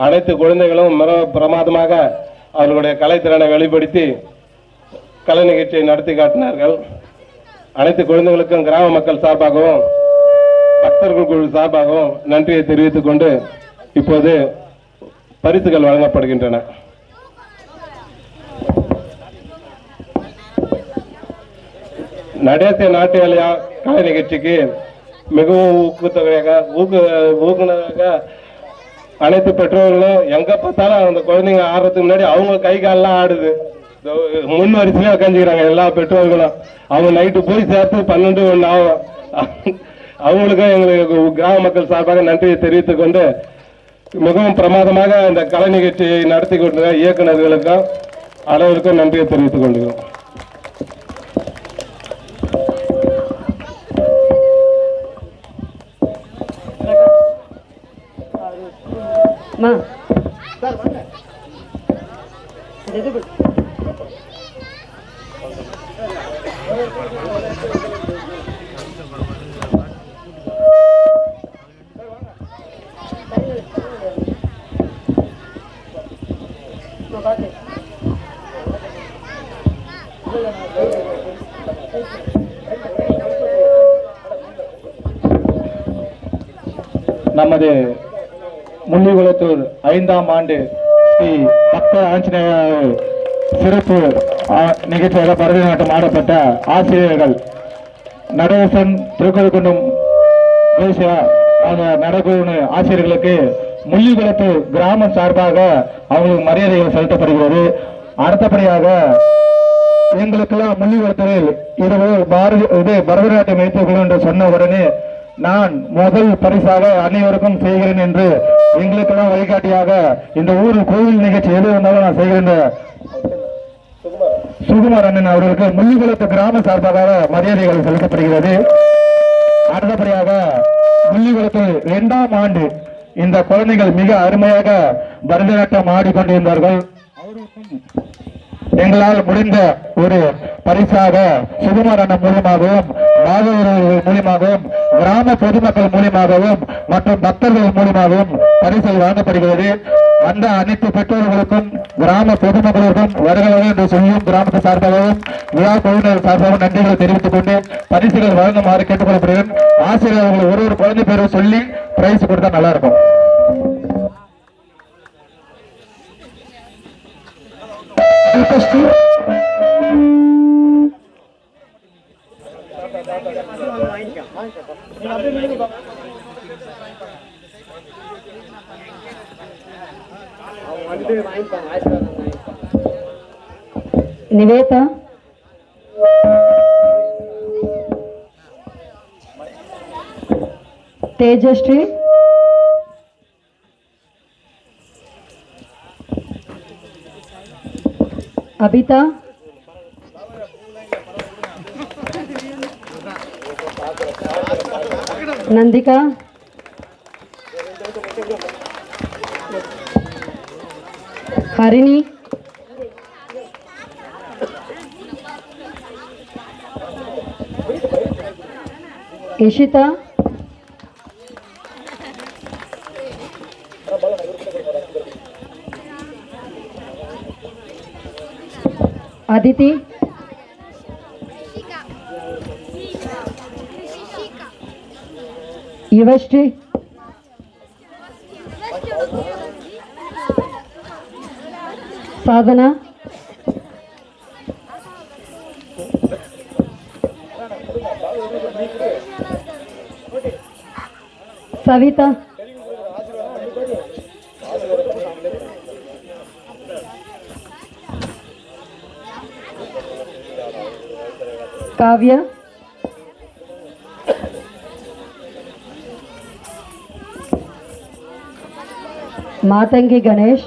அனைத்து குழந்தைகளும் பிரமாதமாக அவர்களுடைய கலைத்திறனை வெளிப்படுத்தி கலை நிகழ்ச்சியை நடத்தி காட்டினார்கள். அனைத்து குழந்தைகளுக்கும் கிராம மக்கள் சார்பாகவும் பக்தர்கள் குழு சார்பாகவும் நன்றியை தெரிவித்துக் கொண்டு இப்போது பரிசுகள் வழங்கப்படுகின்றன. நடேச நாட்டிய கலை நிகழ்ச்சிக்கு மிகவும் ஊக்குனராக அனைத்து பெற்றோர்களும் எங்க பார்த்தாலும் அந்த குழந்தைங்க ஆடுறதுக்கு முன்னாடி அவங்க கை காலெல்லாம் ஆடுது. முன் வரிசையிலே உட்காந்துக்கிறாங்க எல்லா பெற்றோர்களும். அவங்க நைட்டு போய் சேர்த்து 12-1 ஆகும். அவங்களுக்கும் எங்களுக்கு கிராம மக்கள் சார்பாக நன்றியை தெரிவித்துக் கொண்டு மிகவும் பிரமாதமாக இந்த கலை நிகழ்ச்சியை நடத்தி கொண்ட இயக்குநர்களுக்கும் அனைவருக்கும் நன்றியை தெரிவித்துக் கொள்கிறோம். நமது முள்ளிக்குளத்தூர் 5ஆம் ஆண்டு ஸ்ரீ பக்த ஆஞ்சநேயர் சிறப்பு நிகழ்ச்சியாக பரதநாட்டியம் ஆடப்பட்ட ஆசிரியர்கள் நடேசன், திருக்கோவில்குன்றம் நடக்குழு ஆசிரியர்களுக்கு முள்ளிக்குளத்தூர் கிராம சார்பாக அவங்களுக்கு மரியாதைகள் செலுத்தப்படுகிறது. அடுத்தபடியாக எங்களுக்கெல்லாம் முள்ளிக்குளத்தூரில் இது பரதநாட்டியம் வைத்துக்கொள்ளும் என்று சொன்ன உடனே நான் முதல் பரிசாக அனைவருக்கும் செய்கிறேன் என்று எங்களுக்கெல்லாம் வழிகாட்டியாக இந்த ஊர் கோவில் நிகழ்ச்சி எது வந்தாலும் நான் செய்கிறேன் சுகுமார் அண்ணன் அவர்களுக்கு முள்ளிக்குளத்து கிராம சார்பாக மரியாதைகள் செலுத்தப்படுகிறது. அடுத்தபடியாக முள்ளிக்குளத்தில் 2ஆம் ஆண்டு இந்த குழந்தைகள் மிக அருமையாக பரதநாட்டியம் ஆடிக்கொண்டிருந்தார்கள். எங்களால் முடிந்த ஒரு பரிசாக சுகுமார் அண்ணன் மூலியமாகவும் பாகவர்கள் மூலியமாகவும் கிராம பொதுமக்கள் மூலியமாகவும் மற்றும் பக்தர்கள் மூலியமாகவும் பரிசு வழங்கப்படுகிறது. அந்த அனைத்து பெற்றோர்களுக்கும் கிராம பொதுமக்களுக்கும் வருகிறது என்று சொல்லியும் கிராமத்து சார்பாகவும் விழா குழுவினர் சார்பாகவும் நன்றிகளை தெரிவித்துக் கொண்டு பரிசுகள் வழங்குமாறு கேட்டுக்கொள்ளப்படுகிறேன். ஆசிரியர்கள் ஒரு குழந்தை பேரை சொல்லி பிரைஸ் கொடுத்தா நல்லா இருக்கும். निवेता तेजश्री अबिता नंदिका हरिणी इशिता अदिति युवश्री साधना सविता काव्य मातंगी गणेश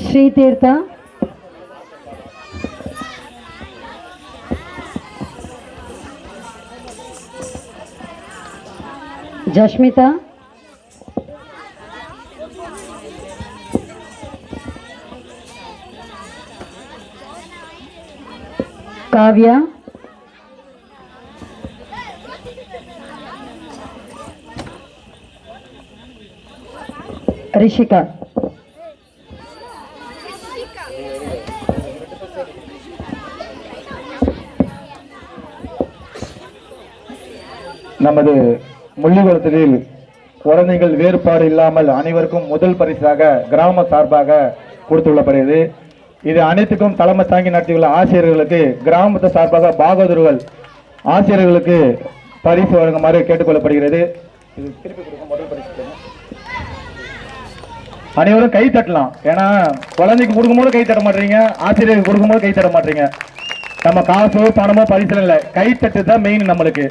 श्री तीर्था जश्मिता காவ்யா, ரிஷிகா. நமது முள்ளிக்குளத்தில் குழந்தைகள் வேறுபாடு இல்லாமல் அனைவருக்கும் முதல் பரிசாக கிராம சார்பாக கொடுத்துள்ளப்படுகிறது. இது அனைத்துக்கும் தலைமை தாங்கி நடத்தியுள்ள ஆசிரியர்களுக்கு கிராமத்து சார்பாக பாகவதர்கள் ஆசிரியர்களுக்கு பரிசு வழங்குமாறு கேட்டுக்கொள்ளப்படுகிறது. இது திருப்பி கொடுக்கும் முதல் பரிசு. அனைவரும் கை தட்டலாம். ஏன்னா குழந்தைக்கு கொடுக்கும்போது கை தட்ட மாட்டீங்க, ஆசிரியருக்கு கொடுக்கும்போது கை தட்ட மாட்டீங்க. நம்ம காசோ பணமோ பரிசு இல்லை, கை தட்டு தான் மெயின். நம்மளுக்கு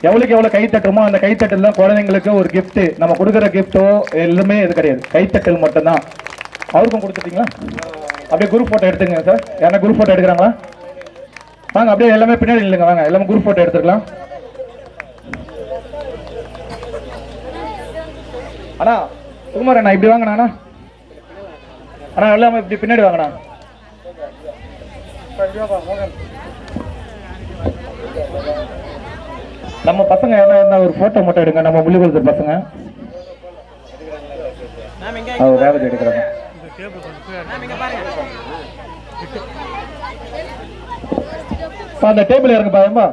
எவ்வளவுக்கு எவ்வளவு கை தட்டுமோ அந்த கைத்தட்டல் தான் குழந்தைங்களுக்கு ஒரு கிஃப்ட். நம்ம கொடுக்குற கிஃப்டோ எல்லாமே இது கிடையாது, கைத்தட்டல் மட்டும்தான். அவருக்கும் கொடுத்துட்டீங்களா? அப்படியே குரூப் போட்டோ எடுத்துங்க சார். யாரா குரூப் போட்டோ எடுக்கிறாங்களா? வாங்க அப்படியே எல்லாமே பின்னாடி இல்லைங்க, வாங்க எல்லாமே குரூப் போட்டோ எடுத்துக்கலாம். அண்ணா சுகுமார் அண்ணா இப்படி வாங்கண்ணா. அண்ணா அண்ணா எல்லாமே இப்படி பின்னாடி வாங்கண்ணா. நம்ம பசங்க என்ன ஒரு போட்டோ மட்டும் எடுங்க. நம்ம முள்ளிக்குளத்தூர் பசங்க ரேவதி எடுக்கிறாங்க. அந்த டேபிள் இறங்க பாருமா.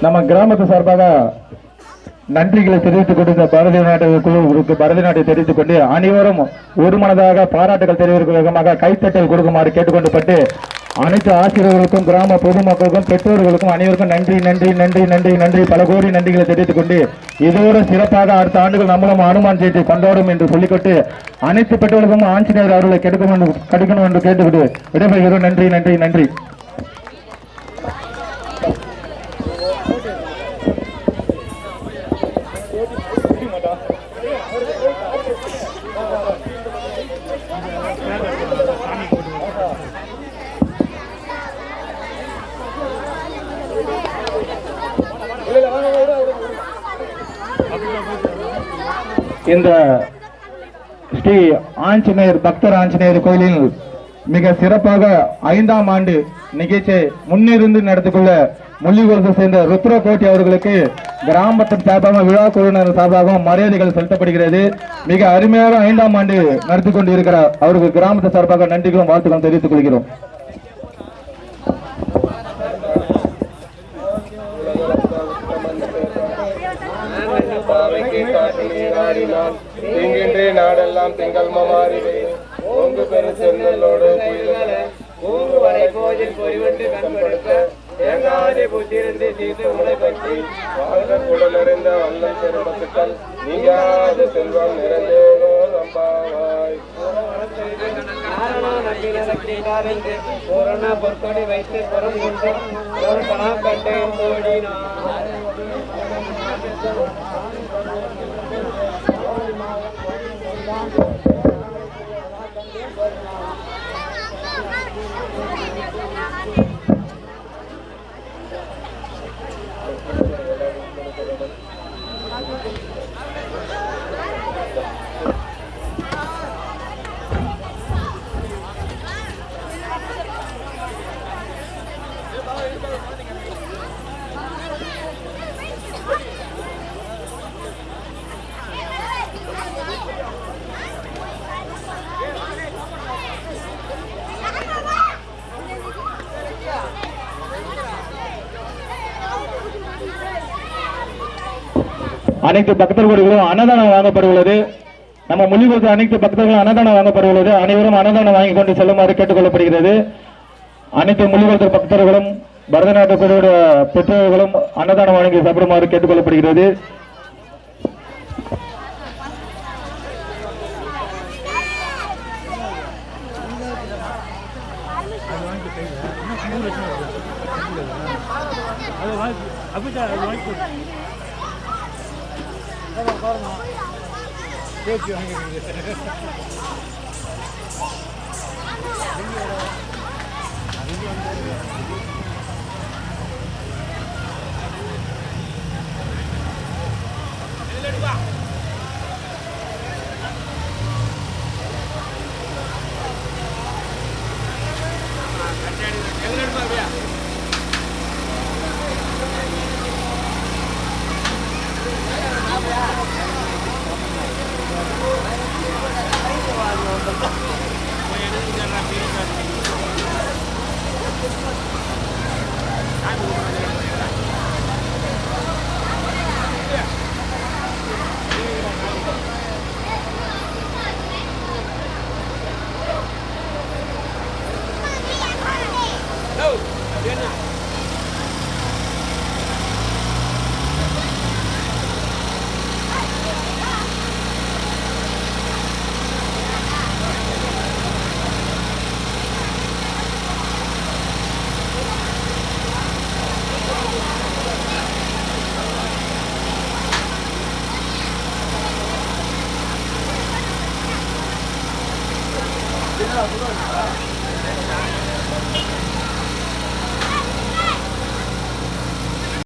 நம்ம கிராமத்து சார்பாக நன்றிகளை தெரிவித்துக் கொண்டு பாரதிய நாட்டு குழுவுக்கு பாரதிய நாட்டை தெரிவித்துக் கொண்டு அனைவரும் ஒரு மனதாக பாராட்டுகள் தெரிவிக்கும் விதமாக கைத்தட்டல் கொடுக்குமாறு கேட்டுக்கொண்டு அனைத்து ஆசிரியர்களுக்கும் கிராம பொதுமக்களுக்கும் பெற்றோர்களுக்கும் அனைவருக்கும் நன்றி நன்றி நன்றி நன்றி நன்றி பல கோடி நன்றிகளை தெரிவித்துக் கொண்டு இதோடு சிறப்பாக அடுத்த ஆண்டுகள் நம்மளும் அனுமான் ஜெயந்தி கொண்டாடும் என்று சொல்லிக்கொண்டு அனைத்து பெற்றோர்களுக்கும் ஆஞ்சநேயர் அவர்களை கிடைக்கணும் என்று கேட்டுக்கொண்டு விடைபெறுகிறோம். நன்றி நன்றி நன்றி. இந்த ஸ்ரீ ஆஞ்சநேயர் பக்தர் ஆஞ்சநேயர் கோயிலில் மிக சிறப்பாக 5ஆம் ஆண்டு நிகழ்ச்சியை முன்னிருந்து நடத்திக்கொள்ள முள்ளிக்குளத்தை சேர்ந்த ருத்ரகோட்டி அவர்களுக்கு கிராமத்தின் சார்பாக விழா குழுவினர் சார்பாகவும் மரியாதைகள் செலுத்தப்படுகிறது. மிக அருமையாக 5ஆம் ஆண்டு நடத்தி கொண்டு இருக்கிறார். அவருக்கு கிராமத்து சார்பாக நன்றிகளும் வாழ்த்துக்களும் தெரிவித்துக் கொள்கிறோம். நாடெல்லாம் திங்கள் மாறிவே ஓங்கு பெரு செல்லோடு ஊங்கு வரை கோயில் பொறிவென்று கண்படுத்த ஏங்காதி புத்திருந்து சீட்டு உலை பற்றி வாழ்க குடலறிந்த வல்லல் பெருமத்துக்கள் நீங்காது செல்வம் நிறைந்தேனோ நம்பாவாய். பூரண பொற்கொடி வைத்து புறம் கொண்டு ஒரு கணா கண்டேன் தோழினான். அனைத்து பக்தர்களும் அன்னதானம் வாங்கப்படுகிறது. நம்ம முள்ளிக்குளத்து அனைத்து பக்தர்களும் அன்னதானம் வாங்கப்படுகிறது. அனைவரும் அன்னதானம் வாங்கி கொண்டு செல்லுமாறு கேட்டுக்கொள்ளப்படுகிறது. அனைத்து முள்ளிக்குளத்து பக்தர்களும் பரதநாட்டிய குழுவுடைய பெற்றோர்களும் அன்னதானம் வழங்கி சாப்பிடுமாறு கேட்டுக்கொள்ளப்படுகிறது. சவிதா